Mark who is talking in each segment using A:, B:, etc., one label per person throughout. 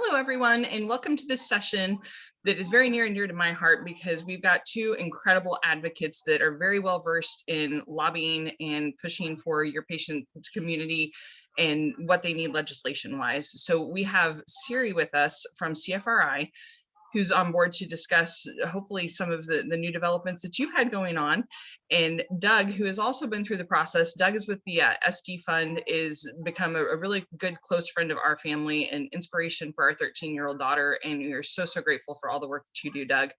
A: Hello, everyone, and welcome to this session that is very near and dear to my heart because we've got two incredible advocates that are very well versed in lobbying and pushing for your patient community and what they need legislation wise. So we have Siri with us from CFRI, who's on board to discuss hopefully some of the new developments that you've had going on. And Doug, who has also been through the process. Doug is with the SD Fund, is become a really good close friend of our family and inspiration for our 13-year-old daughter. And we are so grateful for all the work that you do, Doug.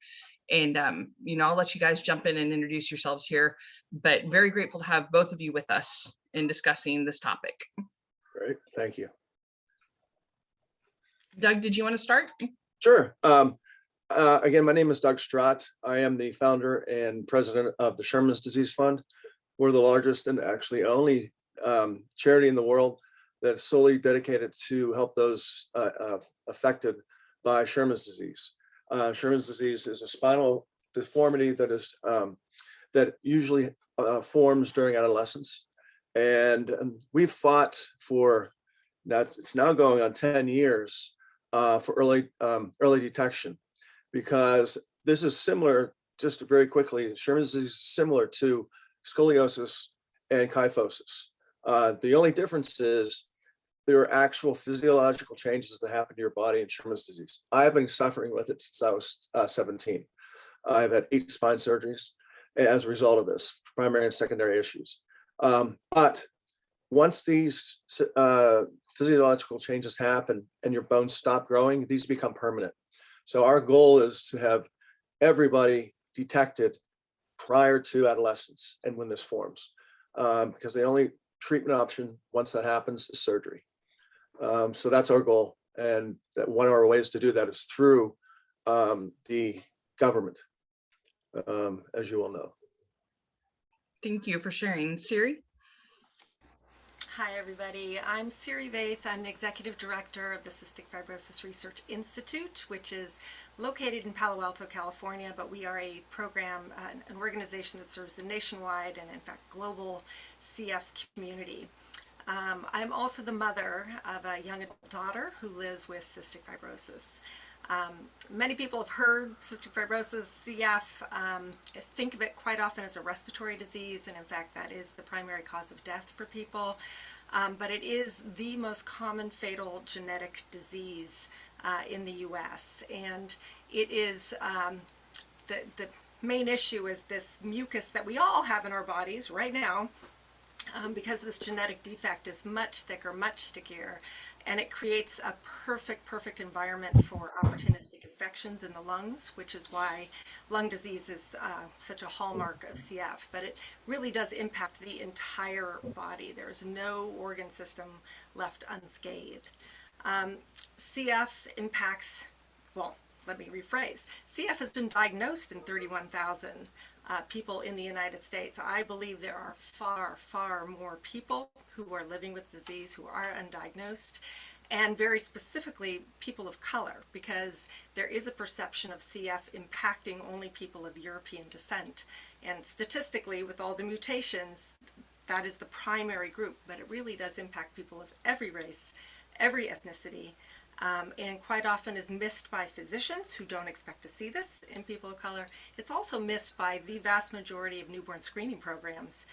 A: And I'll let you guys jump in and introduce yourselves here, but very grateful to have both of you with us in discussing this topic.
B: Great, thank you.
A: Doug, did you want to start?
B: Sure. Again, my name is Doug Strott. I am the founder and president of the Sherman's Disease Fund. We're the largest and actually only charity in the world that's solely dedicated to help those affected by Sherman's disease. Sherman's disease is a spinal deformity that usually forms during adolescence. And we've fought for, it's now going on 10 years for early detection, because this is similar, just very quickly, Sherman's disease is similar to scoliosis and kyphosis. The only difference is there are actual physiological changes that happen to your body in Sherman's disease. I've been suffering with it since I was 17. I've had 8 spine surgeries as a result of this, primary and secondary issues. But once these physiological changes happen and your bones stop growing, these become permanent. So our goal is to have everybody detected prior to adolescence and when this forms, because the only treatment option once that happens is surgery. So that's our goal. And one of our ways to do that is through the government, as you all know.
A: Thank you for sharing. Siri?
C: Hi, everybody. I'm Siri Vaith. I'm the Executive Director of the Cystic Fibrosis Research Institute, which is located in Palo Alto, California, but we are a program, an organization that serves the nationwide and, in fact, global CF community. I'm also the mother of a young adult daughter who lives with cystic fibrosis. Many people have heard cystic fibrosis, CF, think of it quite often as a respiratory disease, and in fact that is the primary cause of death for people, but it is the most common fatal genetic disease in the US, and it is, the main issue is this mucus that we all have in our bodies right now, because this genetic defect is much thicker, much stickier, and it creates a perfect environment for opportunistic infections in the lungs, which is why lung disease is such a hallmark of CF. But it really does impact the entire body. There's no organ system left unscathed. CF impacts, well, let me rephrase. CF has been diagnosed in 31,000 people in the United States. I believe there are far more people who are living with disease who are undiagnosed, and very specifically people of color, because there is a perception of CF impacting only people of European descent. And statistically, with all the mutations, that is the primary group, but it really does impact people of every race, every ethnicity, and quite often is missed by physicians who don't expect to see this in people of color. It's also missed by the vast majority of newborn screening programs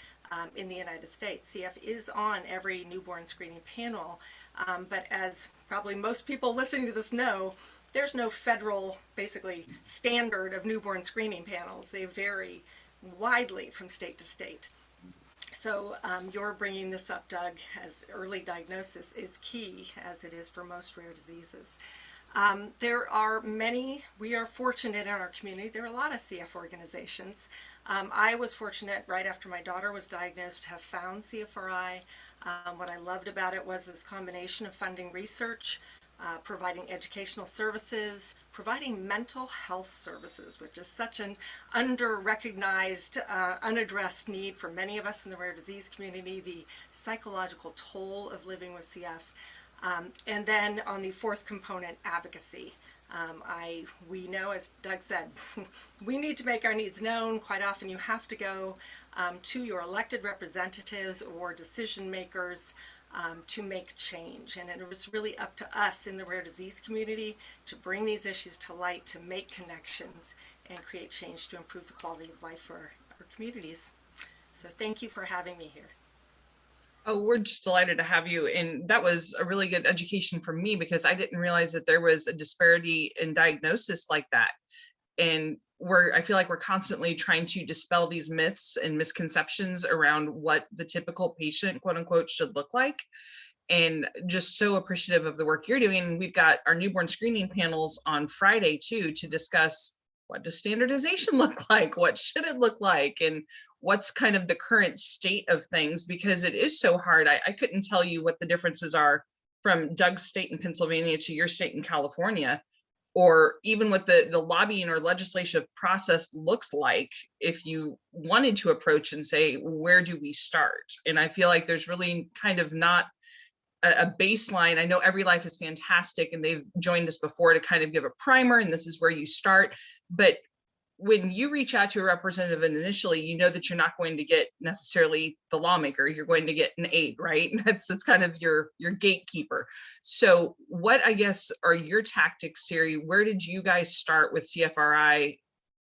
C: in the United States. CF is on every newborn screening panel, but as probably most people listening to this know, there's no federal, basically, standard of newborn screening panels. They vary widely from state to state. So you're bringing this up, Doug, as early diagnosis is key, as it is for most rare diseases. There are many, we are fortunate in our community, there are a lot of CF organizations. I was fortunate right after my daughter was diagnosed to have found CFRI. What I loved about it was this combination of funding research, providing educational services, providing mental health services, which is such an under-recognized, unaddressed need for many of us in the rare disease community, the psychological toll of living with CF. And then on the fourth component, advocacy. We know, as Doug said, we need to make our needs known. Quite often you have to go to your elected representatives or decision makers to make change. And it was really up to us in the rare disease community to bring these issues to light, to make connections and create change to improve the quality of life for our communities. So thank you for having me here.
A: Oh, we're just delighted to have you. And that was a really good education for me, because I didn't realize that there was a disparity in diagnosis like that. And I feel like we're constantly trying to dispel these myths and misconceptions around what the typical patient, quote unquote, should look like. And just so appreciative of the work you're doing. We've got our newborn screening panels on Friday too, to discuss what does standardization look like? What should it look like? And what's kind of the current state of things, because it is so hard. I couldn't tell you what the differences are from Doug's state in Pennsylvania to your state in California, or even what the lobbying or legislative process looks like if you wanted to approach and say, where do we start? And I feel like there's really kind of not a baseline. I know Every Life is fantastic, and they've joined us before to kind of give a primer, and this is where you start. But when you reach out to a representative and initially, you know that you're not going to get necessarily the lawmaker, you're going to get an aide, right? That's kind of your gatekeeper. So what, I guess, are your tactics, Siri? Where did you guys start with CFRI,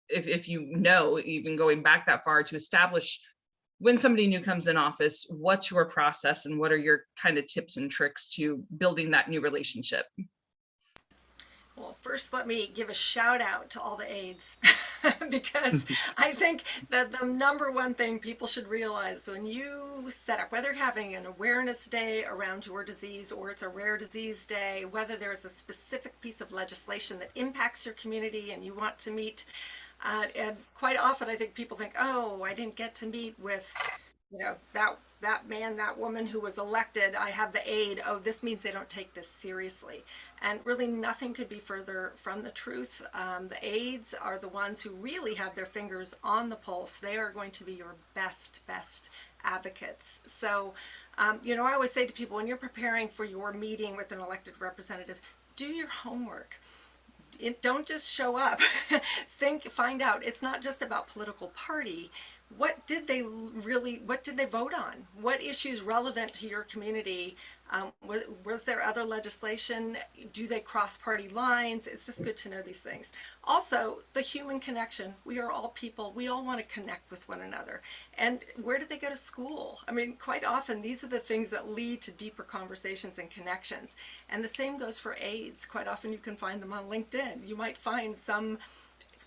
A: if you know, even going back that far, to establish when somebody new comes in office, what's your process and what are your kind of tips and tricks to building that new relationship?
C: Well, first, let me give a shout out to all the aides because I think that the number one thing people should realize when you set up, whether you're having an awareness day around your disease or it's a rare disease day, whether there's a specific piece of legislation that impacts your community and you want to meet, and quite often I think people think, oh, I didn't get to meet with, that man, that woman who was elected, I have the aide. Oh, this means they don't take this seriously. And really nothing could be further from the truth. The aides are the ones who really have their fingers on the pulse. They are going to be your best advocates. So, I always say to people, when you're preparing for your meeting with an elected representative, do your homework. Don't just show up. Find out. It's not just about political party. What did they vote on? What issues relevant to your community? Was there other legislation? Do they cross party lines? It's just good to know these things. Also, the human connection. We are all people. We all want to connect with one another. And where did they go to school? I mean, quite often, these are the things that lead to deeper conversations and connections. And the same goes for aides. Quite often, you can find them on LinkedIn. You might find some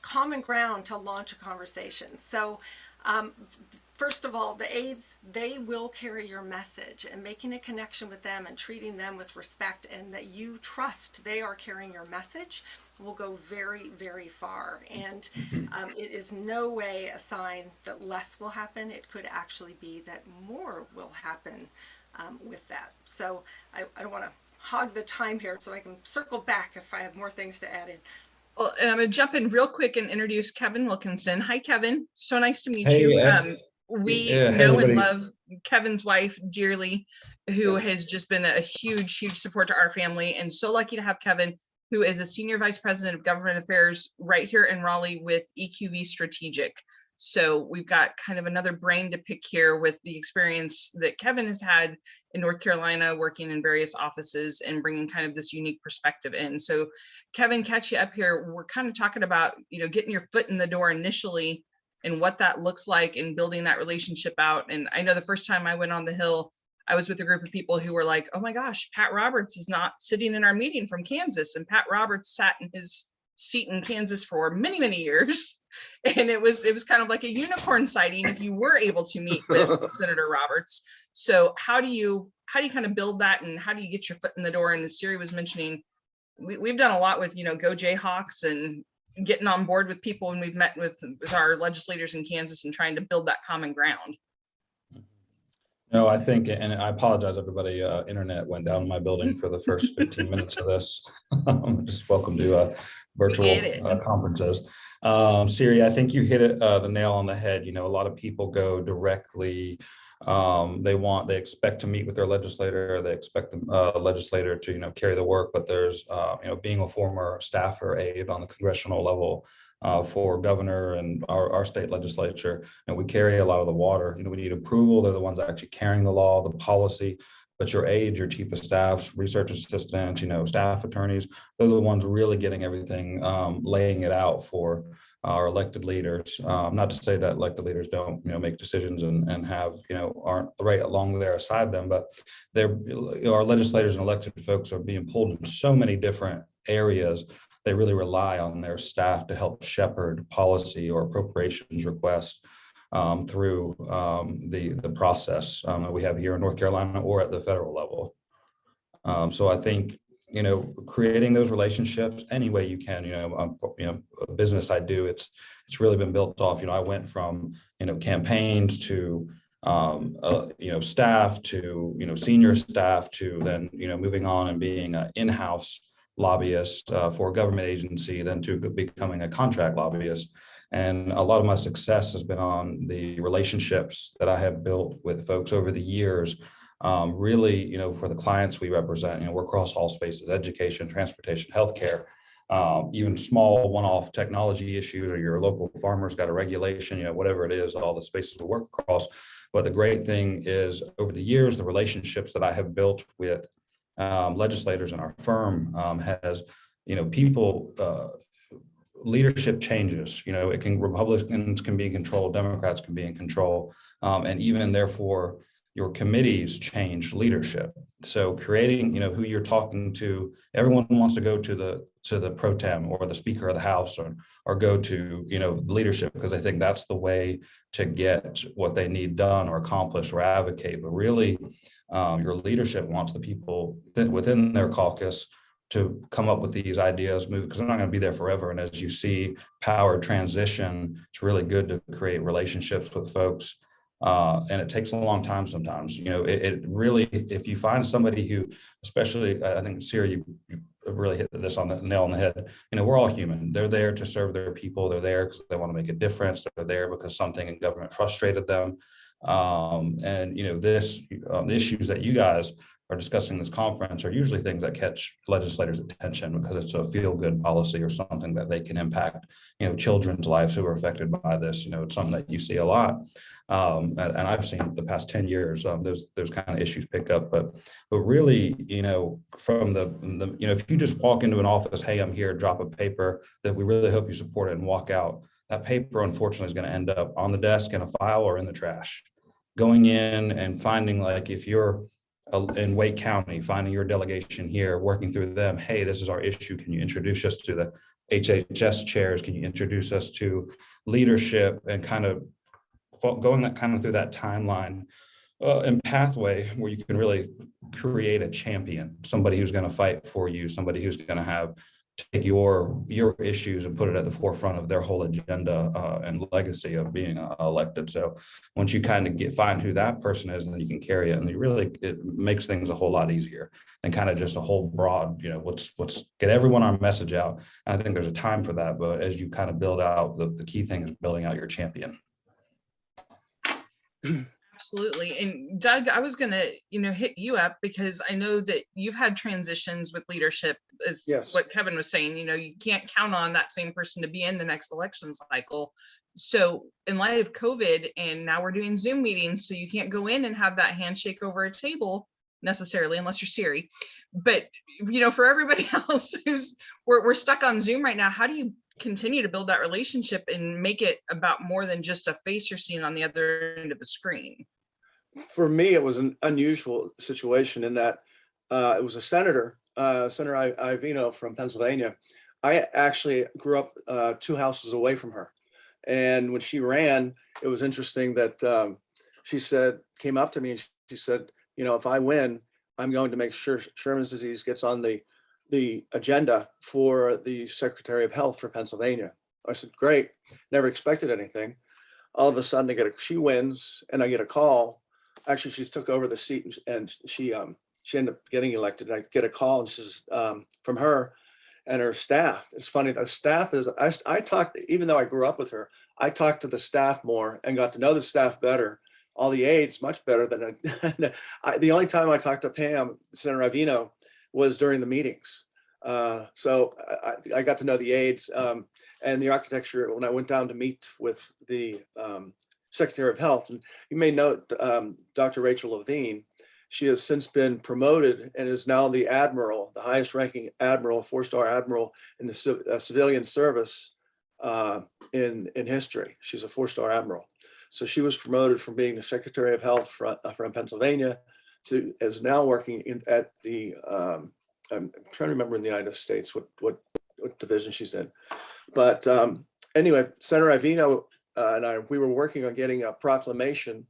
C: common ground to launch a conversation. So, first of all, the aides, they will carry your message, and making a connection with them and treating them with respect and that you trust they are carrying your message will go very, very far. And it is no way a sign that less will happen. It could actually be that more will happen with that. So I don't want to hog the time here, so I can circle back if I have more things to add in.
A: Well, and I'm going to jump in real quick and introduce Kevin Wilkinson. Hi, Kevin. So nice to meet you. We know and love Kevin's wife dearly, who has just been a huge support to our family, and so lucky to have Kevin, who is a Senior Vice President of Government Affairs right here in Raleigh with EQV Strategic. So we've got kind of another brain to pick here with the experience that Kevin has had in North Carolina, working in various offices and bringing kind of this unique perspective in. So Kevin, catch you up here. We're kind of talking about, getting your foot in the door initially and what that looks like and building that relationship out. And I know the first time I went on the Hill, I was with a group of people who were like, oh my gosh, Pat Roberts is not sitting in our meeting from Kansas. And Pat Roberts sat in his seat in Kansas for many, many years. And it was kind of like a unicorn sighting if you were able to meet with Senator Roberts. So how do you kind of build that, and how do you get your foot in the door? And as Siri was mentioning, we've done a lot with, Go Jayhawks and getting on board with people, and we've met with our legislators in Kansas and trying to build that common ground.
D: No, I think, and I apologize, everybody, internet went down in my building for the first 15 minutes of this. Just welcome to virtual conferences. Siri, I think you hit it, the nail on the head. A lot of people go directly. They expect to meet with their legislator. They expect the legislator to, carry the work. But there's, being a former staffer aide on the congressional level for governor and our state legislature, and we carry a lot of the water. We need approval. They're the ones actually carrying the law, the policy. but your aides, your chief of staffs, research assistants, staff attorneys, they're the ones really getting everything, laying it out for our elected leaders. Not to say that elected leaders don't, make decisions and have, aren't right along there aside them, but our legislators and elected folks are being pulled in so many different areas. They really rely on their staff to help shepherd policy or appropriations requests through the process that we have here in North Carolina or at the federal level. So I think, creating those relationships any way you can, a business I do, it's really been built off, I went from, campaigns to, staff to, senior staff to then, moving on and being an in-house lobbyist for a government agency, then to becoming a contract lobbyist. And a lot of my success has been on the relationships that I have built with folks over the years. Really, for the clients we represent, we're across all spaces: education, transportation, healthcare, even small one-off technology issues, or your local farmer's got a regulation, whatever it is, all the spaces we work across. But the great thing is, over the years, the relationships that I have built with legislators in our firm has, people, leadership changes. Republicans can be in control, Democrats can be in control, and even therefore your committees change leadership. So creating, who you're talking to, everyone wants to go to the pro tem or the Speaker of the House or go to, leadership, because I think that's the way to get what they need done or accomplish or advocate. But really, your leadership wants the people within their caucus to come up with these ideas, move, because they're not going to be there forever. And as you see power transition, it's really good to create relationships with folks. And it takes a long time sometimes. It really, if you find somebody who, especially, I think, Siri, you really hit this on the nail on the head. We're all human. They're there to serve their people. They're there because they want to make a difference. They're there because something in government frustrated them. The issues that you guys are discussing this conference are usually things that catch legislators' attention because it's a feel-good policy or something that they can impact, children's lives who are affected by this. It's something that you see a lot. And I've seen the past 10 years, those kind of issues pick up, but really, from the if you just walk into an office, hey, I'm here, drop a paper that we really hope you support it, and walk out, that paper, unfortunately, is going to end up on the desk in a file or in the trash. Going in and finding, like, if you're in Wake County, finding your delegation here, working through them, hey, this is our issue. Can you introduce us to the HHS chairs? Can you introduce us to leadership? And kind of going through that timeline and pathway where you can really create a champion, somebody who's going to fight for you, somebody who's going to take your issues and put it at the forefront of their whole agenda and legacy of being elected. So once you kind of find who that person is, then you can carry it, and it makes things a whole lot easier than kind of just a whole broad, let's get everyone our message out. And I think there's a time for that, but as you kind of build out, the key thing is building out your champion.
A: Absolutely. And Doug, I was going to, hit you up because I know that you've had transitions with leadership, as yes. What Kevin was saying, you can't count on that same person to be in the next election cycle. So in light of COVID, and now we're doing Zoom meetings, so you can't go in and have that handshake over a table necessarily, unless you're Siri. But, for everybody else we're stuck on Zoom right now, how do you continue to build that relationship and make it about more than just a face you're seeing on the other end of the screen?
B: For me, it was an unusual situation in that it was a senator, Senator Ivino from Pennsylvania. I actually grew up 2 houses away from her. And when she ran, it was interesting that she came up to me and she said, if I win, I'm going to make sure Sherman's disease gets on the agenda for the Secretary of Health for Pennsylvania. I said, great, never expected anything. All of a sudden she wins and I get a call. Actually, she took over the seat and she ended up getting elected. And I get a call and she says, from her and her staff. It's funny, the staff I talked, even though I grew up with her, I talked to the staff more and got to know the staff better. All the aides much better than the only time I talked to Pam, Senator Ivino, was during the meetings. So I got to know the aides and the architecture when I went down to meet with the Secretary of Health. And you may note Dr. Rachel Levine She has since been promoted and is now the admiral, the highest ranking admiral, 4-star admiral in the civilian service in history. She's a 4-star admiral. So she was promoted from being the Secretary of Health from Pennsylvania to is now working at the, I'm trying to remember in the United States what division she's in. But anyway, Senator Ivino and we were working on getting a proclamation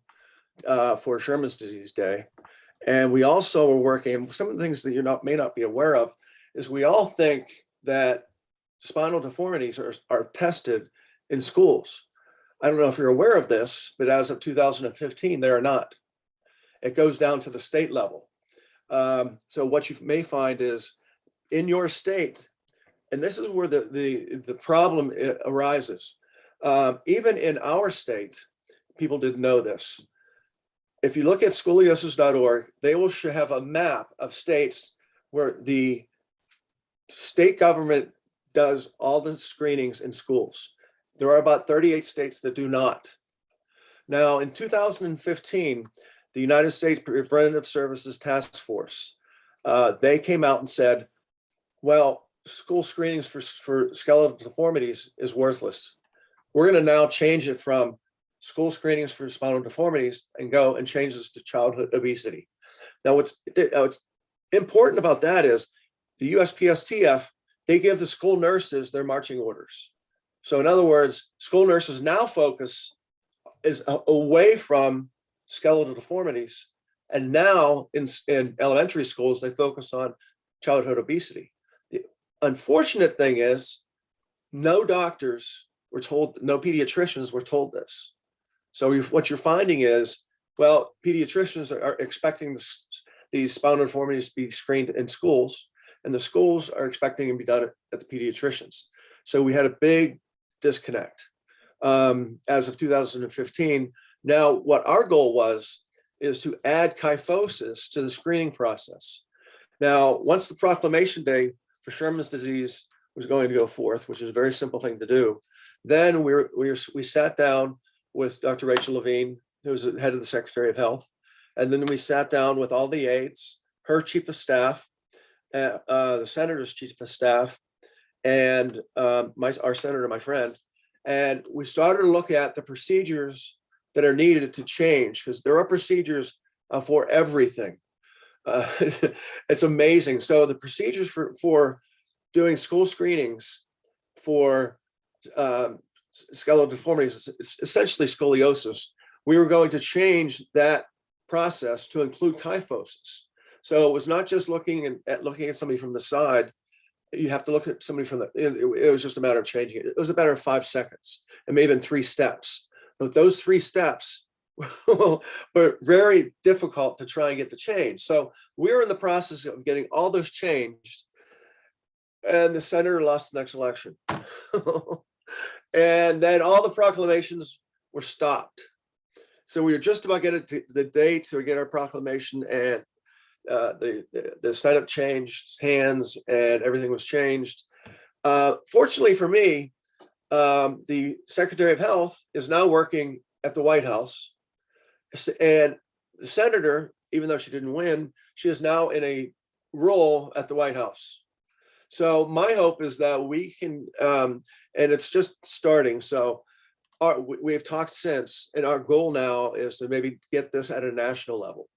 B: for Sherman's Disease Day. And we also were working, some of the things that you may not be aware of is we all think that spinal deformities are tested in schools. I don't know if you're aware of this, but as of 2015, they are not. It goes down to the state level. So what you may find is in your state, and this is where the problem arises. Even in our state, people didn't know this. If you look at scoliosis.org, they will have a map of states where the state government does all the screenings in schools. There are about 38 states that do not. Now, in 2015, the United States Preventive Services Task Force, they came out and said, well, school screenings for skeletal deformities is worthless. We're going to now change it from school screenings for spinal deformities and go and change this to childhood obesity. Now, what's important about that is the USPSTF, they give the school nurses their marching orders. So in other words, school nurses now focus is away from skeletal deformities. And now in elementary schools, they focus on childhood obesity. The unfortunate thing is no doctors were told, no pediatricians were told this. So what you're finding is, well, pediatricians are expecting these spinal deformities to be screened in schools, and the schools are expecting them to be done at the pediatricians. So we had a big disconnect as of 2015. Now, what our goal is to add kyphosis to the screening process. Now, once the proclamation day for Sherman's disease was going to go forth, which is a very simple thing to do, then we sat down with Dr. Rachel Levine, who was the head of the Secretary of Health. And then we sat down with all the aides, her chief of staff, the senator's chief of staff, and our senator, my friend. And we started to look at the procedures that are needed to change, because there are procedures for everything. It's amazing. So the procedures for doing school screenings for skeletal deformities, essentially scoliosis, we were going to change that process to include kyphosis. So it was not just looking at somebody from the side. You have to look at somebody from it was just a matter of changing it. It was a matter of 5 seconds. It may have been 3 steps. But those 3 steps were very difficult to try and get to change. So we were in the process of getting all those changed. And the senator lost the next election. And then all the proclamations were stopped. So we were just about getting to the day to get our proclamation, and the Senate changed hands and everything was changed. Fortunately for me, the Secretary of Health is now working at the White House. And the senator, even though she didn't win, she is now in a role at the White House. So my hope is that we can, and it's just starting. So we've talked since, and our goal now is to maybe get this at a national level.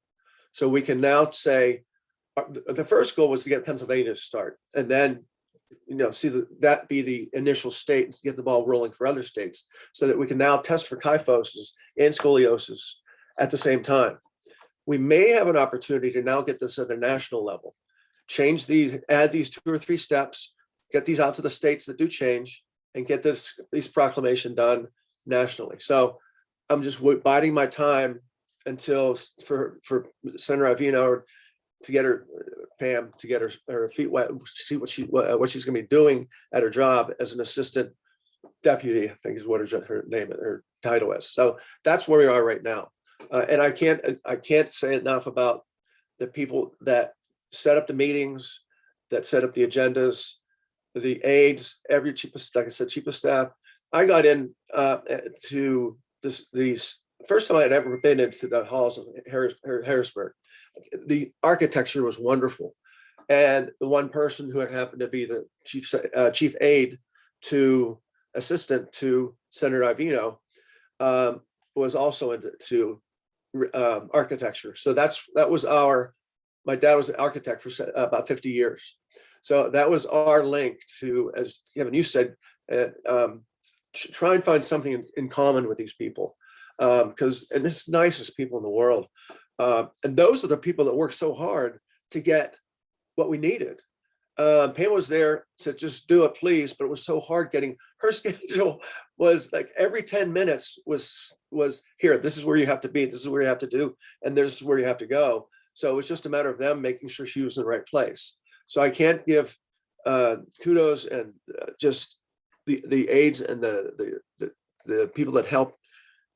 B: So we can now say, the first goal was to get Pennsylvania to start, and then, see that be the initial state and get the ball rolling for other states, so that we can now test for kyphosis and scoliosis at the same time. We may have an opportunity to now get this at a national level. Change these, add these 2 or 3 steps, get these out to the states that do change, and get this proclamation done nationally. So I'm just biding my time until for Senator Ivino to get her, Pam, to get her feet wet, see what she's going to be doing at her job as an assistant deputy, I think is what her title is. So that's where we are right now. And I can't say enough about the people that set up the meetings, that set up the agendas, the aides, every chief of staff. I got in to the first time I'd ever been into the halls of Harrisburg. the architecture was wonderful. And the one person who happened to be the chief aide to assistant to Senator Ivino was also into architecture. So my dad was an architect for about 50 years. So that was our link to, as Kevin, you said, try and find something in common with these people. And it's the nicest people in the world. And those are the people that work so hard to get what we needed. Pam was there to just do it, please, but it was so hard getting her schedule. Was like every 10 minutes was here. This is where you have to be. This is where you have to do, and this is where you have to go. So it's just a matter of them making sure she was in the right place. So I can't give kudos and just the aides and the people that help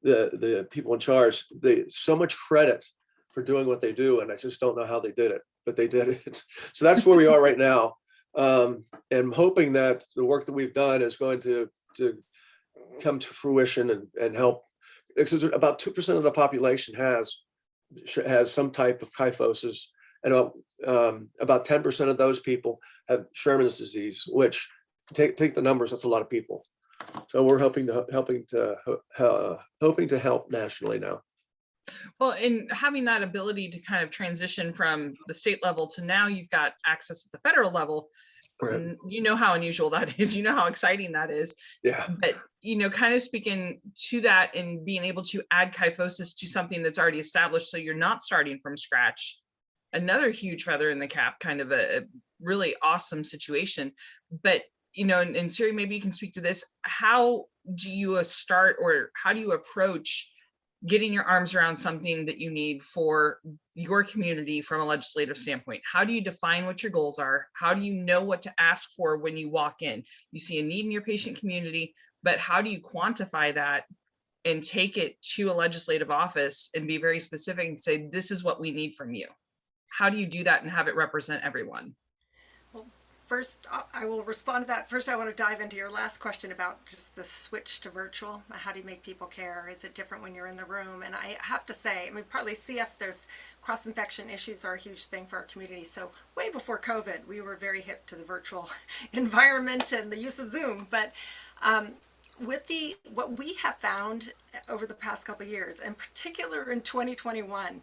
B: the people in charge. So much credit for doing what they do, and I just don't know how they did it, but they did it. So that's where we are right now. And hoping that the work that we've done is going to come to fruition and help. Because about 2% of the population has some type of kyphosis, and about 10% of those people have Sherman's disease, which take the numbers, that's a lot of people. So we're hoping to help nationally now.
A: Well, in having that ability to kind of transition from the state level to now you've got access at the federal level, and you know how unusual that is, you know how exciting that is.
B: Yeah.
A: But, kind of speaking to that and being able to add kyphosis to something that's already established, so you're not starting from scratch, another huge feather in the cap, kind of a really awesome situation. But, and Siri, maybe you can speak to this. How do you start, or how do you approach getting your arms around something that you need for your community from a legislative standpoint? How do you define what your goals are? How do you know what to ask for when you walk in? You see a need in your patient community, but how do you quantify that and take it to a legislative office and be very specific and say, this is what we need from you? How do you do that and have it represent everyone?
C: Well, first, I will respond to that. First, I want to dive into your last question about just the switch to virtual. How do you make people care? Is it different when you're in the room? And I have to say, partly CF, there's cross-infection issues are a huge thing for our community. So way before COVID, we were very hip to the virtual environment and the use of Zoom. But what we have found over the past couple of years, in particular in 2021,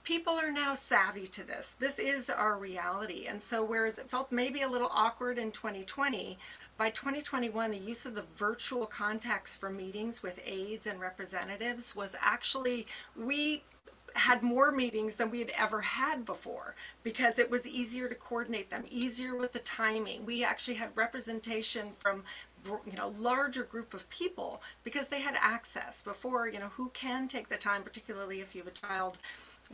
C: people are now savvy to this. This is our reality. And so whereas it felt maybe a little awkward in 2020, by 2021, the use of the virtual contacts for meetings with aides and representatives was actually, we had more meetings than we had ever had before because it was easier to coordinate them, easier with the timing. We actually had representation from larger group of people because they had access. Before, who can take the time, particularly if you have a child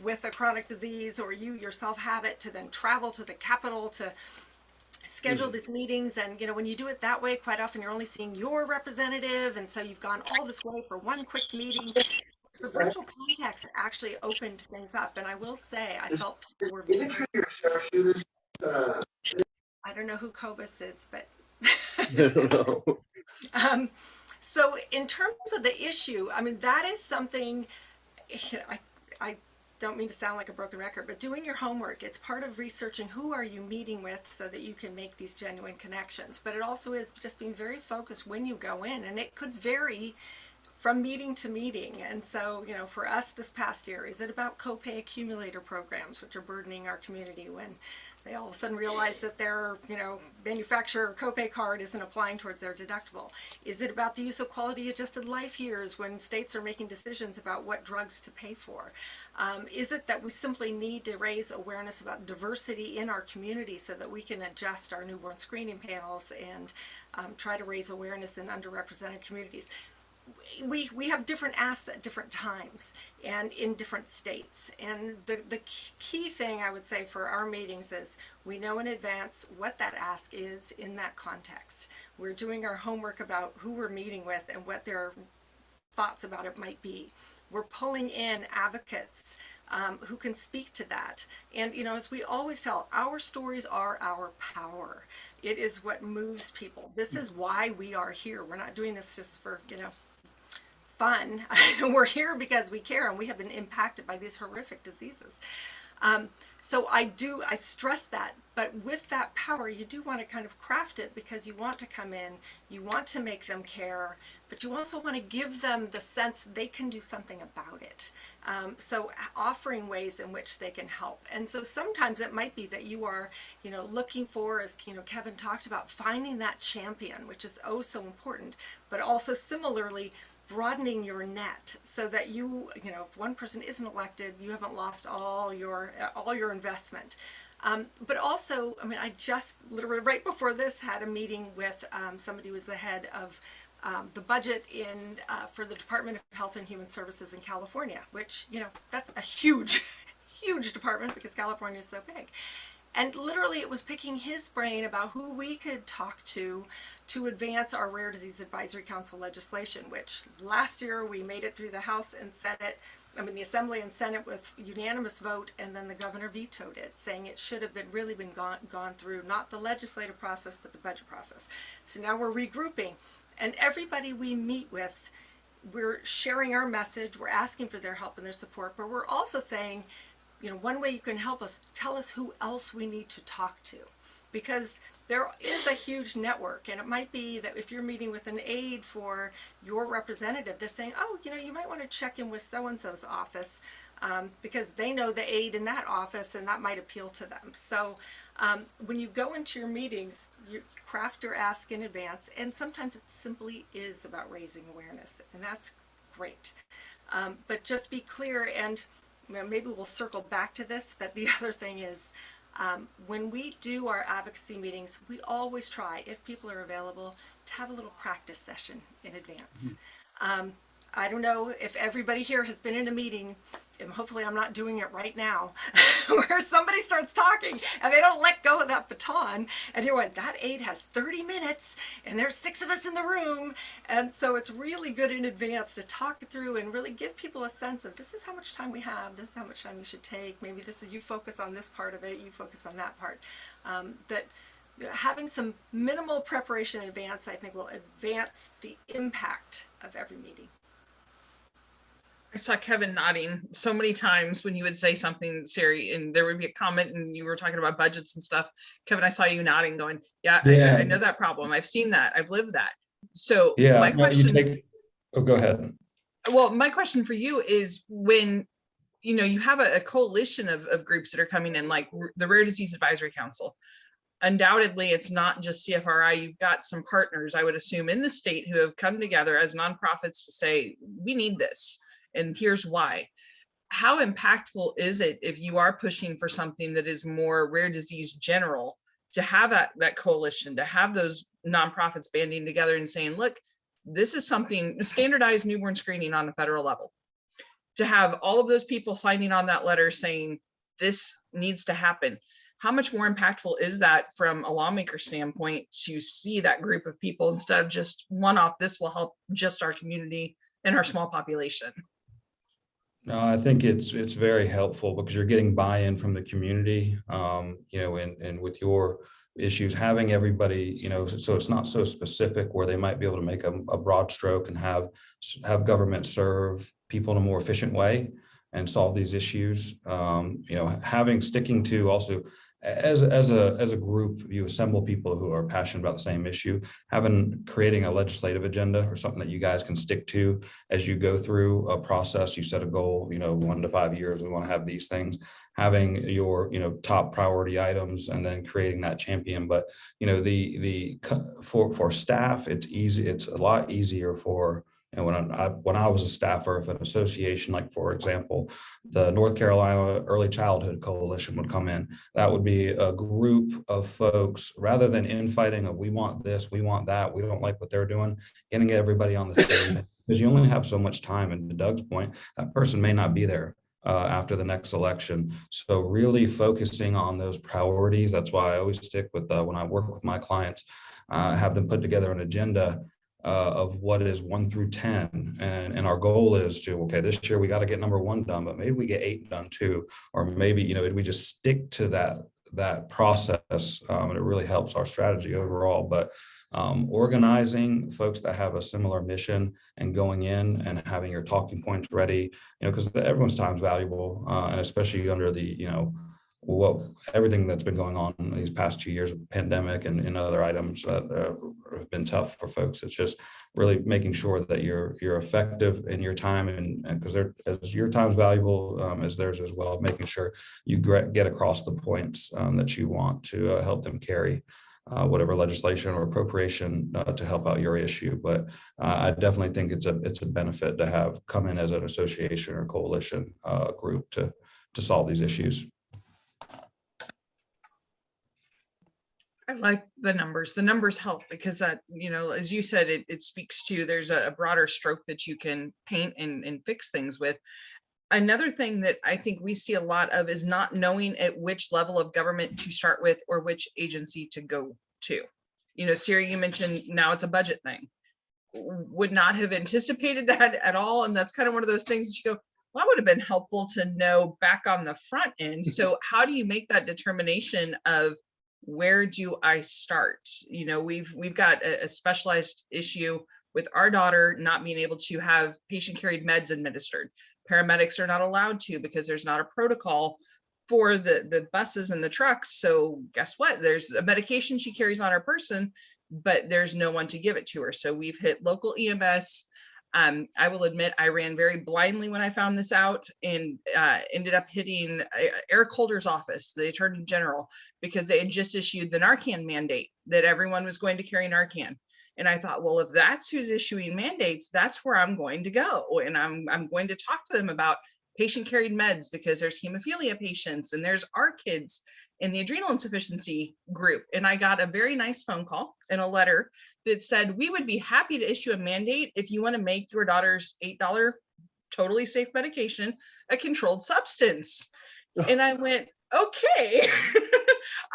C: with a chronic disease or you yourself have it, to then travel to the Capitol to schedule these meetings. And when you do it that way, quite often you're only seeing your representative, and so you've gone all this way for one quick meeting. So the virtual contacts actually opened things up, and I will say I felt people were very, I don't know who Cobus is, but so in terms of the issue, that is something, I don't mean to sound like a broken record, but doing your homework, it's part of researching who are you meeting with so that you can make these genuine connections. But it also is just being very focused when you go in, and it could vary from meeting to meeting. And so, for us this past year, is it about copay accumulator programs, which are burdening our community when they all of a sudden realize that their, manufacturer copay card isn't applying towards their deductible? Is it about the use of quality adjusted life years when states are making decisions about what drugs to pay for? Is it that we simply need to raise awareness about diversity in our community so that we can adjust our newborn screening panels and try to raise awareness in underrepresented communities? We have different asks at different times and in different states. And the key thing I would say for our meetings is we know in advance what that ask is in that context. We're doing our homework about who we're meeting with and what their thoughts about it might be. We're pulling in advocates who can speak to that. And, as we always tell, our stories are our power. It is what moves people. This is why we are here. We're not doing this just for, fun. We're here because we care, and we have been impacted by these horrific diseases. So I stress that, but with that power, you do want to kind of craft it because you want to come in, you want to make them care, but you also want to give them the sense they can do something about it. So offering ways in which they can help. And so sometimes it might be that you are, looking for, as Kevin talked about, finding that champion, which is oh so important, but also similarly, broadening your net so that if one person isn't elected, you haven't lost all your investment. But also, I just literally right before this had a meeting with somebody who was the head of the budget for the Department of Health and Human Services in California, which, that's a huge, huge department because California is so big. And literally it was picking his brain about who we could talk to advance our Rare Disease Advisory Council legislation, which last year we made it through the House and Senate, the Assembly and Senate with unanimous vote, and then the governor vetoed it, saying it should have been gone through, not the legislative process, but the budget process. So now we're regrouping, and everybody we meet with, we're sharing our message, we're asking for their help and their support, but we're also saying, one way you can help us, tell us who else we need to talk to. Because there is a huge network, and it might be that if you're meeting with an aide for your representative, they're saying, oh, you might want to check in with so-and-so's office because they know the aide in that office and that might appeal to them. So when you go into your meetings, you craft your ask in advance, and sometimes it simply is about raising awareness, and that's great. But just be clear, and maybe we'll circle back to this, but the other thing is, when we do our advocacy meetings, we always try, if people are available, to have a little practice session in advance. I don't know if everybody here has been in a meeting, and hopefully I'm not doing it right now, where somebody starts talking and they don't let go of that baton, and you're like, that aide has 30 minutes and there's 6 of us in the room. And so it's really good in advance to talk through and really give people a sense of, this is how much time we have, this is how much time you should take, maybe this is, you focus on this part of it, you focus on that part. But having some minimal preparation in advance, I think, will advance the impact of every meeting.
A: I saw Kevin nodding so many times when you would say something, Siri, and there would be a comment and you were talking about budgets and stuff. Kevin, I saw you nodding going, yeah. I know that problem. I've seen that. I've lived that. So
D: yeah,
A: my question,
D: go ahead.
A: Well, my question for you is, when, you have a coalition of groups that are coming in, like the Rare Disease Advisory Council, undoubtedly it's not just CFRI. You've got some partners, I would assume, in the state who have come together as nonprofits to say, we need this. And here's why. How impactful is it if you are pushing for something that is more rare disease general, to have that coalition, to have those nonprofits banding together and saying, look, this is something, standardized newborn screening on a federal level, to have all of those people signing on that letter saying this needs to happen. How much more impactful is that from a lawmaker standpoint to see that group of people instead of just one-off, this will help just our community and our small population?
D: No, I think it's very helpful because you're getting buy-in from the community, and with your issues, having everybody, so it's not so specific where they might be able to make a broad stroke and have government serve people in a more efficient way and solve these issues. Sticking to also, as a group, you assemble people who are passionate about the same issue, creating a legislative agenda or something that you guys can stick to as you go through a process. You set a goal, 1 to 5 years, we want to have these things, having your, top priority items, and then creating that champion. But, for staff, it's easy. It's a lot easier for, when I was a staffer of an association, like, for example, the North Carolina Early Childhood Coalition would come in. That would be a group of folks, rather than infighting of, we want this, we want that, we don't like what they're doing, getting everybody on the same, because you only have so much time. And to Doug's point, that person may not be there after the next election. So really focusing on those priorities. That's why I always stick with, when I work with my clients, have them put together an agenda of what is 1 through 10, and our goal is to, okay, this year we got to get number 1 done, but maybe we get 8 done too, or maybe we just stick to that process, and it really helps our strategy overall. But organizing folks that have a similar mission and going in and having your talking points ready, because everyone's time is valuable, and especially under the, everything that's been going on in these past 2 years of the pandemic and other items that have been tough for folks. It's just really making sure that you're effective in your time, and because as your time is valuable as theirs as well, making sure you get across the points that you want to help them carry whatever legislation or appropriation to help out your issue. But I definitely think it's a benefit to have come in as an association or coalition group to solve these issues.
A: I like the numbers. The numbers help because that, as you said, it speaks to there's a broader stroke that you can paint and fix things with. Another thing that I think we see a lot of is not knowing at which level of government to start with or which agency to go to. Siri, you mentioned now it's a budget thing. Would not have anticipated that at all. And that's kind of one of those things that you go, well, that would have been helpful to know back on the front end. So how do you make that determination of where do I start? We've got a specialized issue with our daughter not being able to have patient carried meds administered. Paramedics are not allowed to because there's not a protocol for the buses and the trucks. So guess what? There's a medication she carries on her person, but there's no one to give it to her. So we've hit local EMS. I will admit I ran very blindly when I found this out and ended up hitting Eric Holder's office, the Attorney General, because they had just issued the Narcan mandate that everyone was going to carry Narcan. And I thought, well, if that's who's issuing mandates, that's where I'm going to go. And I'm going to talk to them about patient carried meds because there's hemophilia patients and there's our kids in the adrenal insufficiency group. And I got a very nice phone call and a letter that said, we would be happy to issue a mandate if you want to make your daughter's $8 totally safe medication a controlled substance. And I went, okay.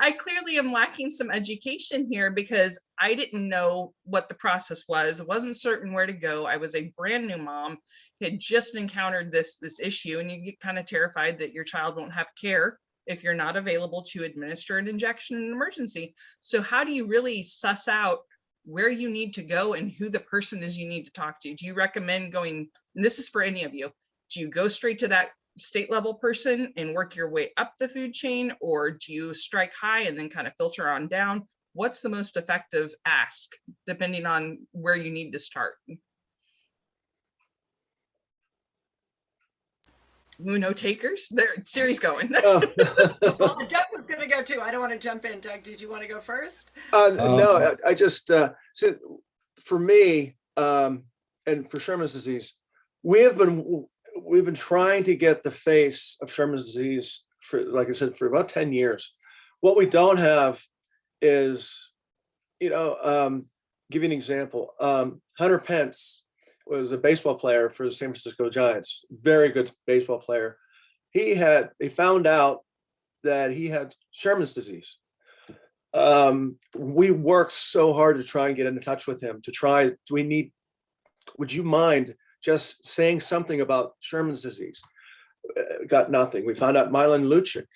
A: I clearly am lacking some education here because I didn't know what the process was. I wasn't certain where to go. I was a brand new mom, had just encountered this issue, and you get kind of terrified that your child won't have care if you're not available to administer an injection in an emergency. So how do you really suss out where you need to go and who the person is you need to talk to? Do you recommend going, and this is for any of you, do you go straight to that state level person and work your way up the food chain, or do you strike high and then kind of filter on down? What's the most effective ask depending on where you need to start? No takers? There, Siri's going.
C: Well, Doug was going to go too. I don't want to jump in. Doug, did you want to go first?
B: No, I just so for me and for Sherman's disease, we've been trying to get the face of Sherman's disease for, like I said, for about 10 years. What we don't have is, give you an example. Hunter Pence was a baseball player for the San Francisco Giants, very good baseball player. They found out that he had Sherman's disease. We worked so hard to try and get in touch with him would you mind just saying something about Sherman's disease? Got nothing. We found out Milan Lucic,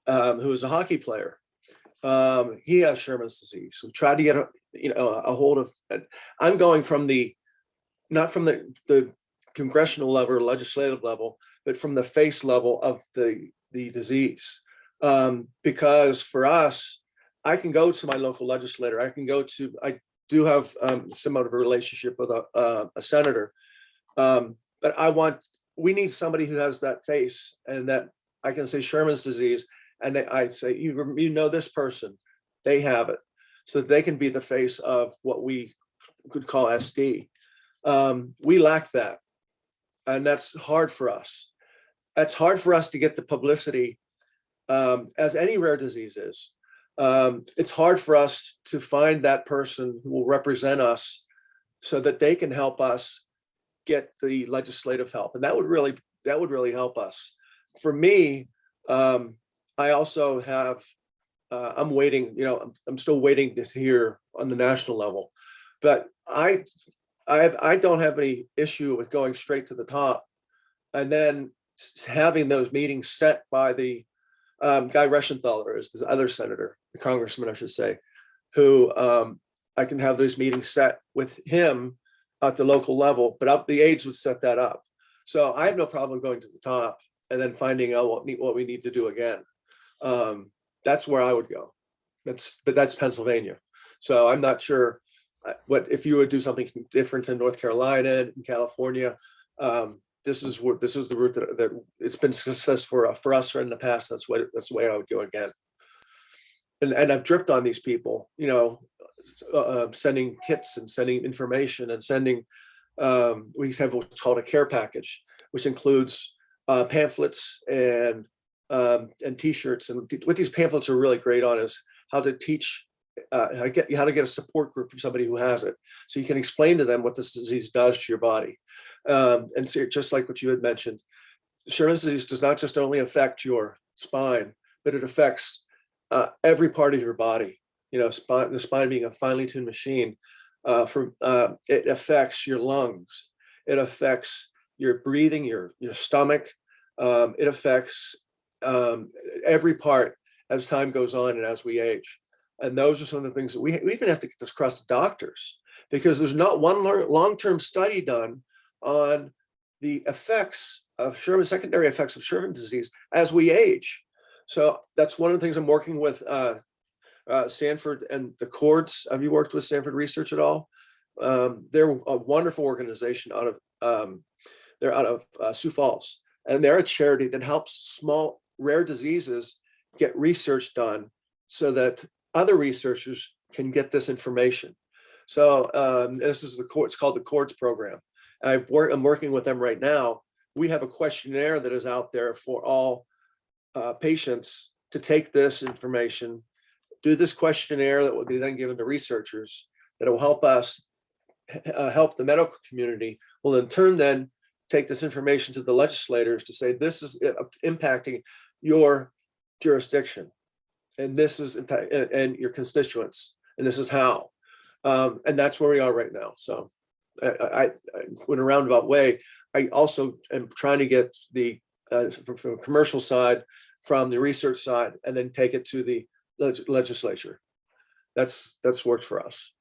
B: who is a hockey player, he has Sherman's disease. We tried to get a hold of. I'm going from not from the congressional level or legislative level, but from the face level of the disease. Because for us, I can go to my local legislator. I do have somewhat of a relationship with a senator. But we need somebody who has that face and that I can say Sherman's disease. And I say, you know this person, they have it. So that they can be the face of what we could call SD. We lack that. And that's hard for us. That's hard for us to get the publicity as any rare disease is. It's hard for us to find that person who will represent us so that they can help us get the legislative help. And that would really help us. For me, I also have, I'm waiting, I'm still waiting to hear on the national level, but I don't have any issue with going straight to the top and then having those meetings set by the Guy Reschenthaler is this other senator, the congressman, I should say, who I can have those meetings set with him at the local level, but the aides would set that up. So I have no problem going to the top and then finding out what we need to do again. That's where I would go. But that's Pennsylvania. So I'm not sure what if you would do something different in North Carolina and California. This is the route that it's been success for us in the past. That's the way I would go again. And I've dripped on these people, sending kits and sending information and sending. We have what's called a care package, which includes pamphlets and T-shirts. And what these pamphlets are really great on is how to teach, how to get a support group for somebody who has it, so you can explain to them what this disease does to your body. And so just like what you had mentioned, Sherman's disease does not just only affect your spine, but it affects every part of your body. The spine being a finely tuned machine. It affects your lungs. It affects your breathing, your stomach. It affects every part as time goes on and as we age. And those are some of the things that we even have to get this across to doctors, because there's not one long-term study done on the effects of secondary effects of Sherman's disease as we age. So that's one of the things I'm working with Sanford and the Cords. Have you worked with Sanford Research at all? They're a wonderful organization out of Sioux Falls, and they're a charity that helps small rare diseases get research done so that other researchers can get this information. So this is it's called the Cords program. I'm working with them right now. We have a questionnaire that is out there for all patients to take this information, do this questionnaire that will be then given to researchers that will help us help the medical community. Will in turn then take this information to the legislators to say this is impacting your jurisdiction, and this is and your constituents, and this is how. And that's where we are right now. So I in a roundabout way, I also am trying to get the from a commercial side, from the research side, and then take it to the legislature. That's worked for us.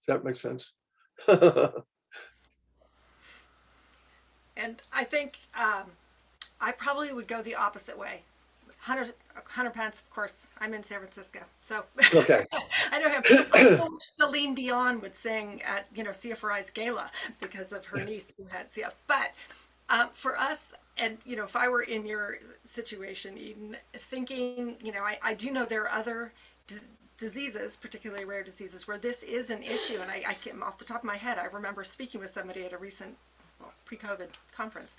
B: Does that make sense?
C: And I think I probably would go the opposite way. Hunter Pence, of course, I'm in San Francisco, so
B: Okay.
C: I know him. I know Celine Dion would sing at CFRI's gala because of her niece who had CF. But for us, and if I were in your situation, Eden, thinking, I do know there are other diseases, particularly rare diseases, where this is an issue. And I came off the top of my head, I remember speaking with somebody at a recent pre-COVID conference.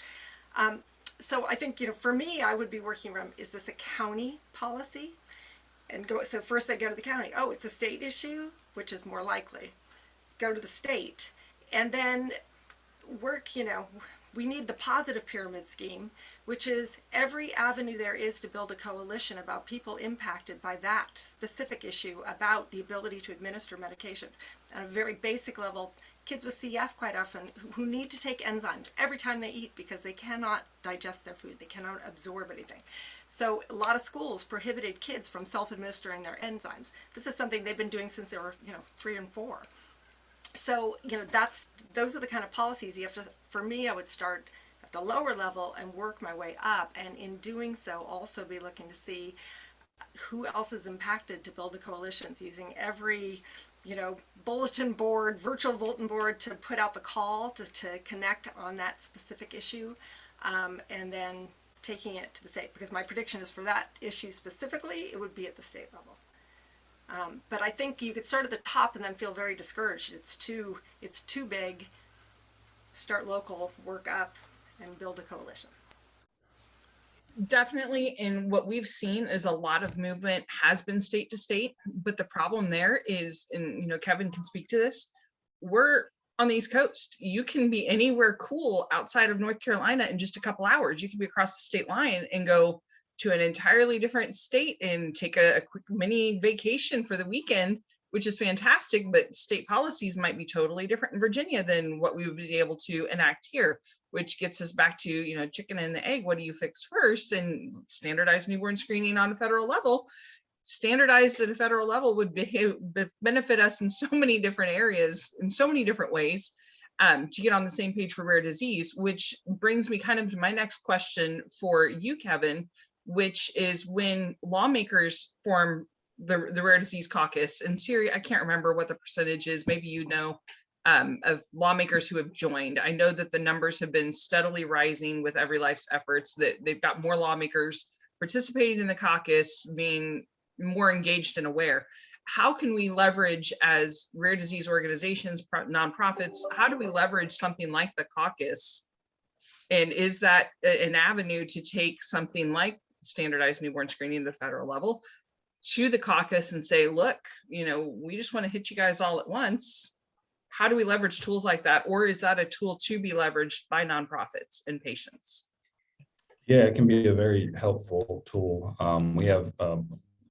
C: So I think, for me, I would be working around, is this a county policy? So first I go to the county. Oh, it's a state issue, which is more likely. Go to the state, and then work, we need the positive pyramid scheme, which is every avenue there is to build a coalition about people impacted by that specific issue, about the ability to administer medications. At a very basic level, kids with CF quite often who need to take enzymes every time they eat because they cannot digest their food, they cannot absorb anything. So a lot of schools prohibited kids from self-administering their enzymes. This is something they've been doing since they were 3 and 4. So those are the kind of policies you have to. For me, I would start at the lower level and work my way up, and in doing so also be looking to see who else is impacted to build the coalitions, using every bulletin board, virtual bulletin board, to put out the call to connect on that specific issue, and then taking it to the state, because my prediction is for that issue specifically, it would be at the state level. But I think you could start at the top and then feel very discouraged. It's too big. Start local, work up, and build a coalition.
A: Definitely. And what we've seen is a lot of movement has been state to state, but the problem there is, and Kevin can speak to this, we're on the East Coast. You can be anywhere cool outside of North Carolina in just a couple hours. You can be across the state line and go to an entirely different state and take a quick mini vacation for the weekend, which is fantastic, but state policies might be totally different in Virginia than what we would be able to enact here, which gets us back to, chicken and the egg. What do you fix first? And standardized newborn screening on a federal level standardized at a federal level would benefit us in so many different areas, in so many different ways, to get on the same page for rare disease, which brings me kind of to my next question for you, Kevin, which is when lawmakers form the Rare Disease Caucus, and Siri, I can't remember what the percentage is, maybe you know, of lawmakers who have joined. I know that the numbers have been steadily rising with Every Life's efforts, that they've got more lawmakers participating in the caucus, being more engaged and aware. How can we leverage, as rare disease organizations, nonprofits, how do we leverage something like the caucus? And is that an avenue to take something like standardized newborn screening at a federal level to the caucus and say, look, you know, we just want to hit you guys all at once. How do we leverage tools like that? Or is that a tool to be leveraged by nonprofits and patients? Yeah,
D: it can be a very helpful tool. We have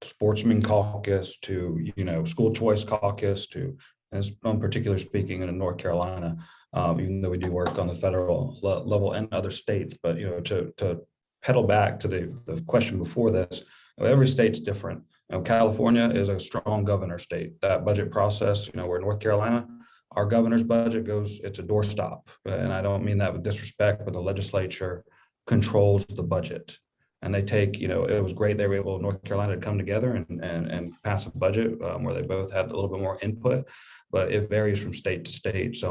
D: sportsman caucus to, you know, school choice caucus to, as in particular speaking in North Carolina, even though we do work on the federal level and other states, but, you know, to pedal back to the question before this, every state's different. You know, California is a strong governor state. That budget process, you know, where North Carolina, our governor's budget goes, it's a doorstop. And I don't mean that with disrespect, but the legislature controls the budget. And they take, you know, it was great they were able, North Carolina, to come together and pass a budget where they both had a little bit more input, but it varies from state to state. So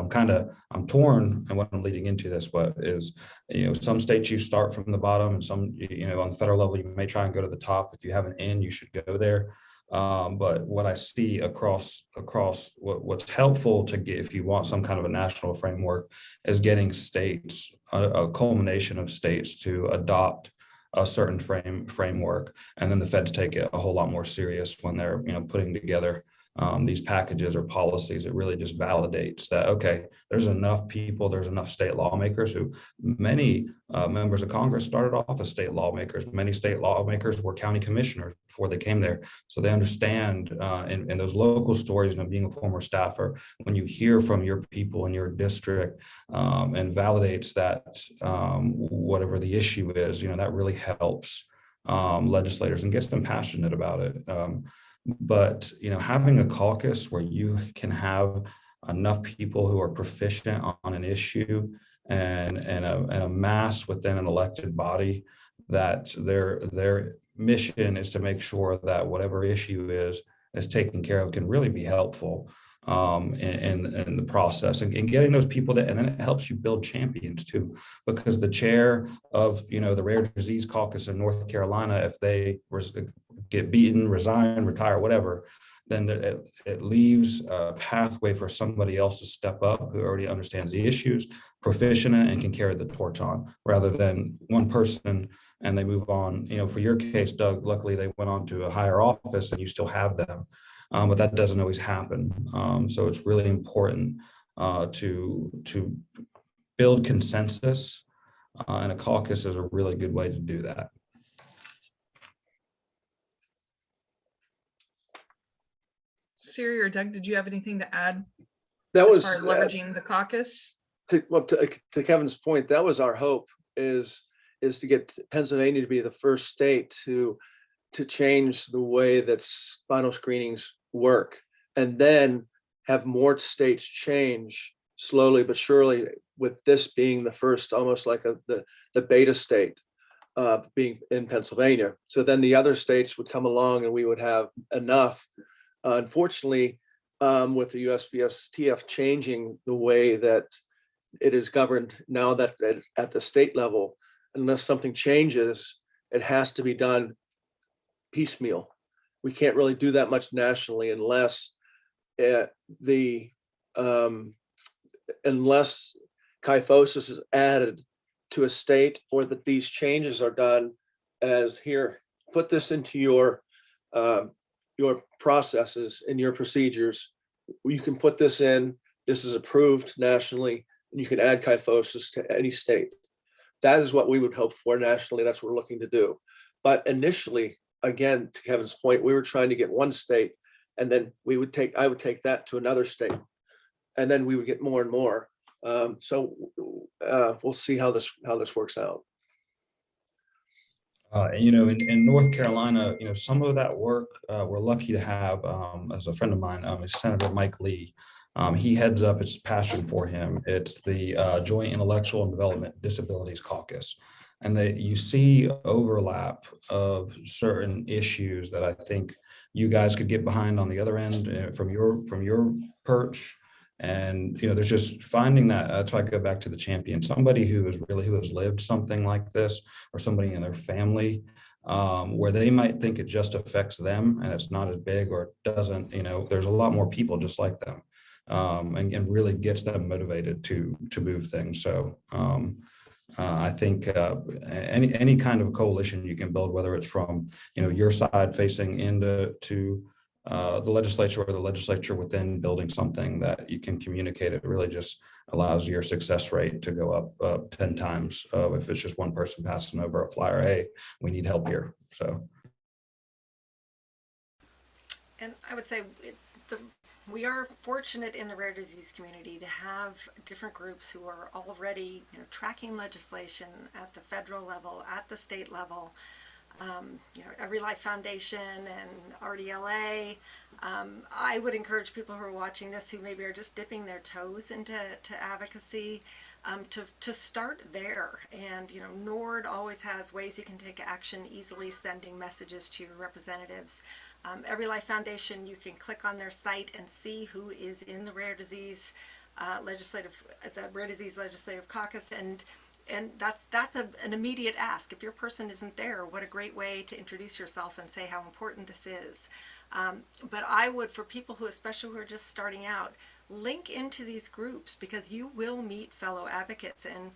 D: I'm torn, and what I'm leading into this, but is, you know, some states you start from the bottom, and some, you know, on the federal level, you may try and go to the top. If you have an in, you should go there. But what I see across what's helpful to get, if you want some kind of a national framework, is getting states, a culmination of states to adopt a certain framework, and then the feds take it a whole lot more serious when they're, you know, putting together these packages or policies. It really just validates that, okay, there's enough people, there's enough state lawmakers who, many members of Congress started off as state lawmakers. Many state lawmakers were county commissioners before they came there. So they understand in those local stories, you know, being a former staffer, when you hear from your people in your district and validates that whatever the issue is, you know, that really helps legislators and gets them passionate about it. But, you know, having a caucus where you can have enough people who are proficient on an issue and a mass within an elected body, that their mission is to make sure that whatever issue is taken care of, can really be helpful in the process, and getting those people that, and then it helps you build champions too, because the chair of, you know, the Rare Disease Caucus in North Carolina, if they get beaten, resign, retire, whatever, then it leaves a pathway for somebody else to step up who already understands the issues, proficient in it, and can carry the torch on, rather than one person and they move on. You know, for your case, Doug, luckily they went on to a higher office and you still have them, but that doesn't always happen. So it's really important to build consensus, and a caucus is a really good way to do that.
A: Siri or Doug, did you have anything to add
B: as
A: far as leveraging the caucus?
B: To Kevin's point, that was our hope, is to get Pennsylvania to be the first state to change the way that spinal screenings work, and then have more states change slowly but surely, with this being the first, almost like the beta state being in Pennsylvania. So then the other states would come along and we would have enough. Unfortunately, with the USPSTF changing the way that it is governed now, that at the state level, unless something changes, it has to be done piecemeal. We can't really do that much nationally unless unless kyphosis is added to a state, or that these changes are done as, here, put this into your processes and your procedures. You can put this in, this is approved nationally, and you can add kyphosis to any state. That is what we would hope for nationally. That's what we're looking to do. But initially, again, to Kevin's point, we were trying to get one state, and then I would take that to another state, and then we would get more and more. So we'll see how this works out.
D: In North Carolina, some of that work we're lucky to have as a friend of mine, is Senator Mike Lee. He heads up, it's a passion for him. It's the Joint Intellectual and Development Disabilities Caucus. And that you see overlap of certain issues that I think you guys could get behind on the other end from your perch. And there's just finding that. That's why I go back to the champion, somebody who has lived something like this, or somebody in their family where they might think it just affects them and it's not as big, or it doesn't. There's a lot more people just like them, and really gets them motivated to move things. So I think any kind of coalition you can build, whether it's from your side facing into the legislature, or the legislature within building something that you can communicate, it really just allows your success rate to go up 10 times if it's just one person passing over a flyer, hey, we need help here. So,
C: and I would say we are fortunate in the rare disease community to have different groups who are already tracking legislation at the federal level, at the state level. Every Life Foundation and RDLA. I would encourage people who are watching this, who maybe are just dipping their toes into advocacy, to start there. And NORD always has ways you can take action easily, sending messages to your representatives. Every Life Foundation, you can click on their site and see who is in the Rare Disease Legislative Caucus, and that's an immediate ask. If your person isn't there, what a great way to introduce yourself and say how important this is. But I would, for people especially who are just starting out, link into these groups, because you will meet fellow advocates. And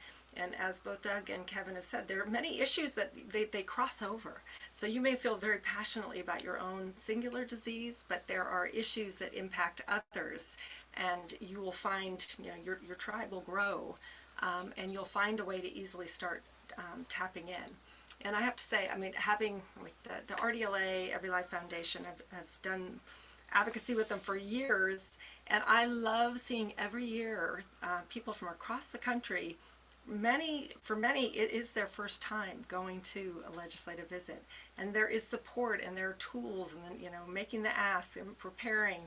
C: as both Doug and Kevin have said, there are many issues that they cross over. So you may feel very passionately about your own singular disease, but there are issues that impact others. And you will find, your tribe will grow. And you'll find a way to easily start tapping in. And I have to say, having the RDLA, Every Life Foundation, I've done advocacy with them for years, and I love seeing every year people from across the country. For many, it is their first time going to a legislative visit, and there is support, and there are tools, and making the asks and preparing.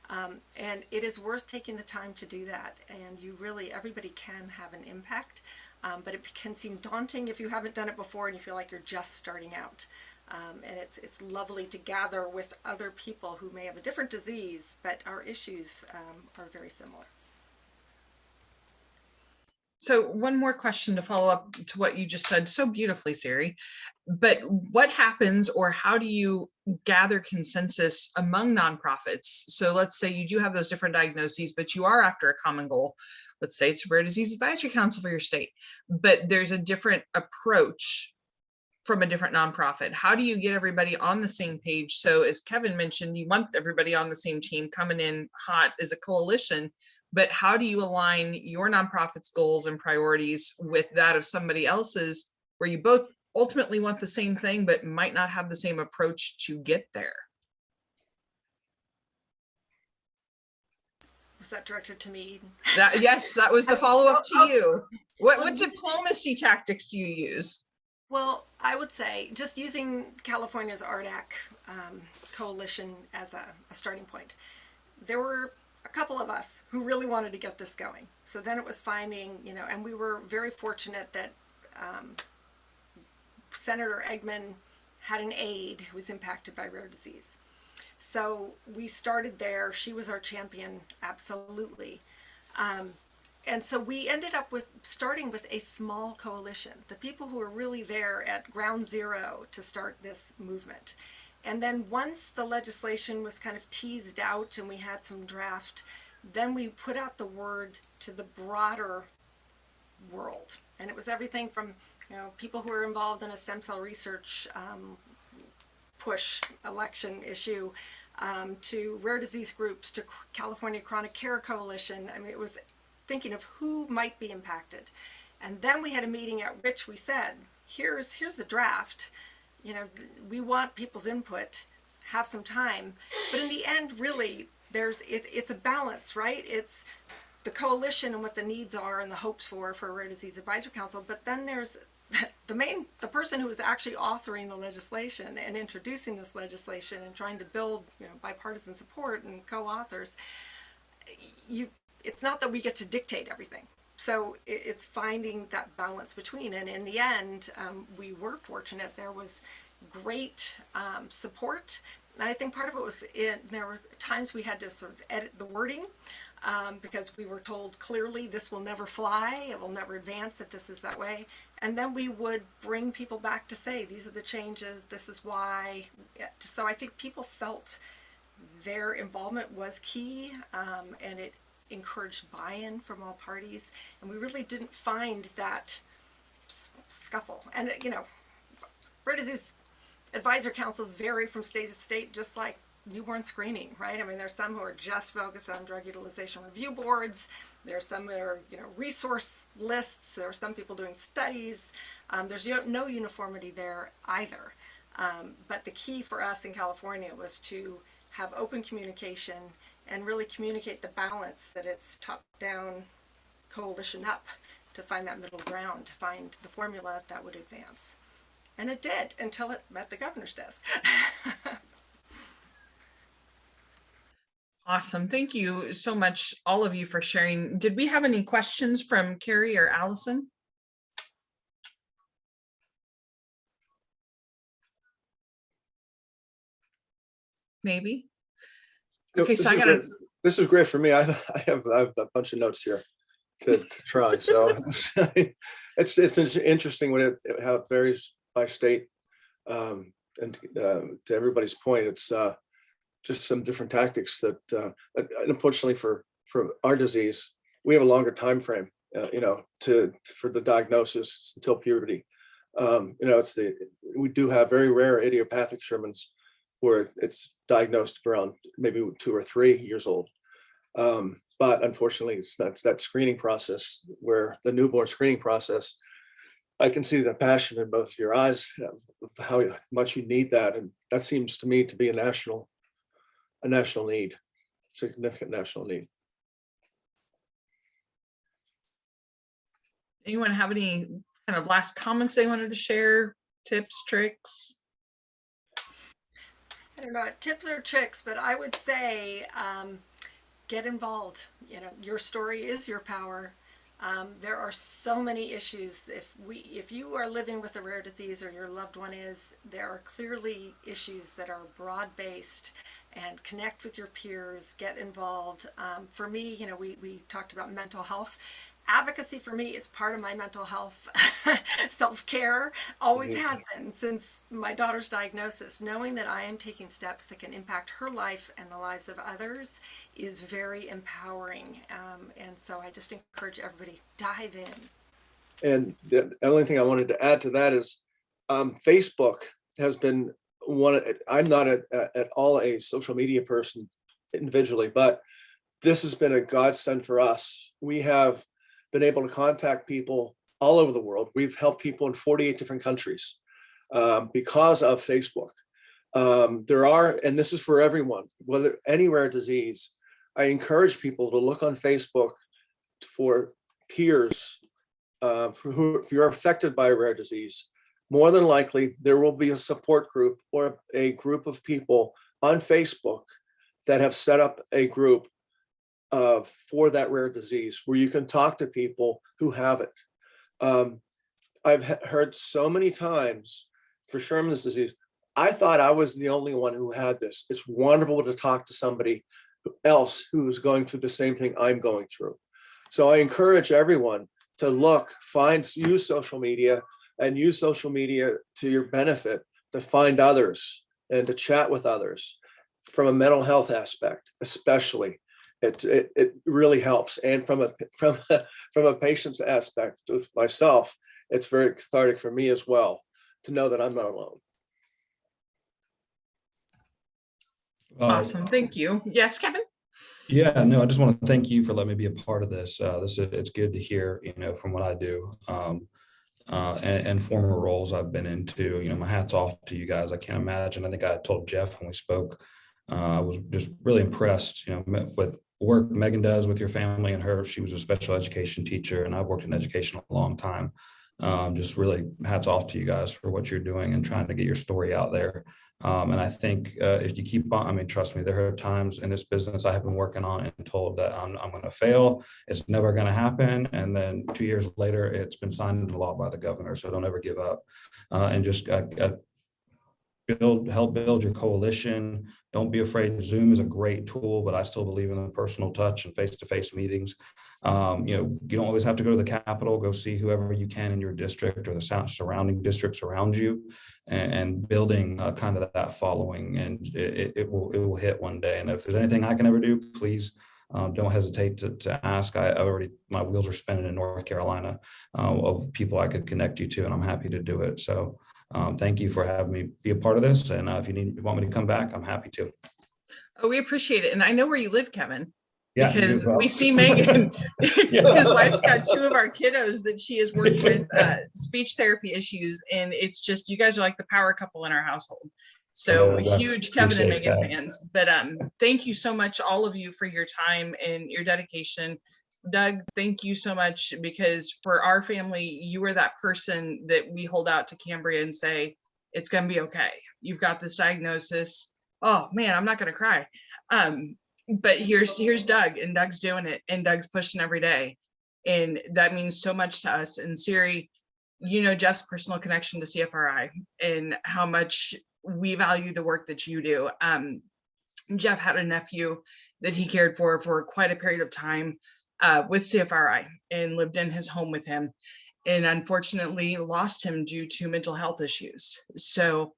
C: And it is worth taking the time to do that. And everybody can have an impact, but it can seem daunting if you haven't done it before and you feel like you're just starting out. And it's lovely to gather with other people who may have a different disease, but our issues are very similar.
A: So one more question to follow up to what you just said so beautifully, Siri. But what happens, or how do you gather consensus among nonprofits? So let's say you do have those different diagnoses, but you are after a common goal. Let's say it's a Rare Disease Advisory Council for your state, but there's a different approach from a different nonprofit. How do you get everybody on the same page? So as Kevin mentioned, you want everybody on the same team coming in hot as a coalition. But how do you align your nonprofit's goals and priorities with that of somebody else's, where you both ultimately want the same thing, but might not have the same approach to get there?
C: Was that directed to me, Eden?
A: Yes, that was the follow-up to you. What diplomacy tactics do you use?
C: Well, I would say just using California's RDAC coalition as a starting point. There were a couple of us who really wanted to get this going. So then it was finding, and we were very fortunate that Senator Eggman had an aide who was impacted by rare disease. So we started there. She was our champion, absolutely. And so we ended up starting with a small coalition, the people who were really there at ground zero to start this movement. And then once the legislation was kind of teased out and we had some draft, then we put out the word to the broader world. And it was everything from, people who are involved in a stem cell research push election issue, to rare disease groups, to California Chronic Care Coalition. It was thinking of who might be impacted. And then we had a meeting at which we said, here's the draft. We want people's input, have some time. But in the end, really, it's a balance, right? It's the coalition and what the needs are and the hopes for a Rare Disease Advisory Council. But then there's the person who was actually authoring the legislation and introducing this legislation and trying to build, bipartisan support and co-authors, it's not that we get to dictate everything. So it's finding that balance between, and in the end, we were fortunate. There was great support. And I think part of it was there were times we had to sort of edit the wording because we were told clearly this will never fly, it will never advance if this is that way. And then we would bring people back to say, these are the changes, this is why. So I think people felt their involvement was key, and it encouraged buy-in from all parties. And we really didn't find that scuffle. And, rare disease advisor councils vary from state to state, just like newborn screening, right? I mean, there's some who are just focused on drug utilization review boards. There's some that are, resource lists. There are some people doing studies. There's no uniformity there either. But the key for us in California was to have open communication and really communicate the balance, that it's top-down, coalition up, to find that middle ground, to find the formula that would advance. And it did, until it met the governor's desk.
A: Awesome. Thank you so much, all of you, for sharing. Did we have any questions from Carrie or Allison? Maybe. Okay, so
B: this is great for me. I have a bunch of notes here to try. So it's interesting when how it varies by state. And to everybody's point, it's just some different tactics that unfortunately for our disease, we have a longer time frame, for the diagnosis until puberty. We do have very rare idiopathic Sherman's where it's diagnosed around maybe 2 or 3 years old. But unfortunately, it's that screening process, where the newborn screening process, I can see the passion in both of your eyes, how much you need that. And that seems to me to be a national need, significant national need.
A: Anyone have any kind of last comments they wanted to share? Tips, tricks?
C: I don't know, tips or tricks, but I would say get involved. Your story is your power. There are so many issues. If you are living with a rare disease, or your loved one is, there are clearly issues that are broad-based, and connect with your peers, get involved. For me, we talked about mental health. Advocacy for me is part of my mental health self-care, always has been since my daughter's diagnosis. Knowing that I am taking steps that can impact her life and the lives of others is very empowering. And so I just encourage everybody, dive in.
B: And the only thing I wanted to add to that is Facebook has been I'm not at all a social media person individually, but this has been a godsend for us. We have been able to contact people all over the world. We've helped people in 48 different countries because of Facebook. And this is for everyone, whether any rare disease, I encourage people to look on Facebook for peers who, if you're affected by a rare disease, more than likely there will be a support group or a group of people on Facebook that have set up a group for that rare disease, where you can talk to people who have it. I've heard so many times for Sherman's disease, I thought I was the only one who had this. It's wonderful to talk to somebody else who's going through the same thing I'm going through. So I encourage everyone to use social media, and use social media to your benefit, to find others and to chat with others from a mental health aspect, especially. It really helps. And from a patient's aspect with myself, it's very cathartic for me as well to know that I'm not alone.
A: Awesome. Thank you. Yes, Kevin?
D: Yeah, no, I just want to thank you for letting me be a part of this. It's good to hear, from what I do. And former roles I've been into, my hat's off to you guys. I can't imagine. I think I told Jeff when we spoke, I was just really impressed, with work Megan does with your family and her. She was a special education teacher, and I've worked in education a long time. Just really hats off to you guys for what you're doing and trying to get your story out there. And I think if you keep on, I mean, trust me, there are times in this business I have been working on and told that I'm going to fail. It's never going to happen. And then 2 years later, it's been signed into law by the governor. So don't ever give up, and just help build your coalition. Don't be afraid. Zoom is a great tool, but I still believe in the personal touch and face-to-face meetings. You don't always have to go to the Capitol. Go see whoever you can in your district or the surrounding districts around you, and building kind of that following. And it will hit one day. And if there's anything I can ever do, please don't hesitate to ask. My wheels are spinning in North Carolina of people I could connect you to, and I'm happy to do it. So thank you for having me be a part of this. And if you want me to come back, I'm happy to.
A: Oh, we appreciate it. And I know where you live, Kevin.
D: Yeah,
A: because we see Megan, his wife's got 2 of our kiddos that she has worked with speech therapy issues. And it's just, you guys are like the power couple in our household. So huge Kevin and Megan fans. But thank you so much, all of you, for your time and your dedication. Doug, thank you so much, because for our family, you are that person that we hold out to Cambria and say, it's going to be okay. You've got this diagnosis. Oh man, I'm not going to cry. But here's Doug, and Doug's doing it, and Doug's pushing every day. And that means so much to us. And Siri, you know Jeff's personal connection to CFRI and how much we value the work that you do. Jeff had a nephew that he cared for quite a period of time with CFRI and lived in his home with him, and unfortunately lost him due to mental health issues. So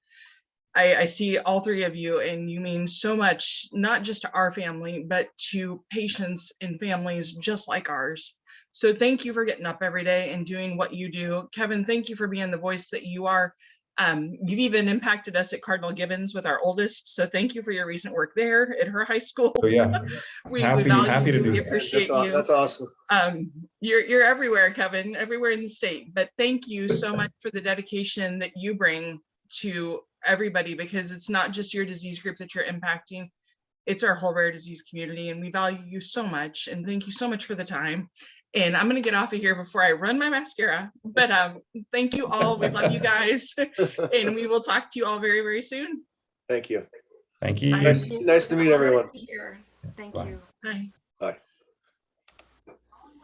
A: I see all 3 of you, and you mean so much, not just to our family, but to patients and families just like ours. So thank you for getting up every day and doing what you do. Kevin, thank you for being the voice that you are. You've even impacted us at Cardinal Gibbons with our oldest. So thank you for your recent work there at her high school.
D: So yeah,
A: we value you, we appreciate you.
B: That's awesome.
A: You're everywhere, Kevin, everywhere in the state. But thank you so much for the dedication that you bring to everybody, because it's not just your disease group that you're impacting, it's our whole rare disease community, and we value you so much. And thank you so much for the time. And I'm going to get off of here before I run my mascara, but thank you all. We love you guys, and we will talk to you all very, very soon.
B: Thank you.
D: Thank you.
B: Nice to meet everyone.
C: Here. Thank
D: Bye.
C: you.
A: Bye.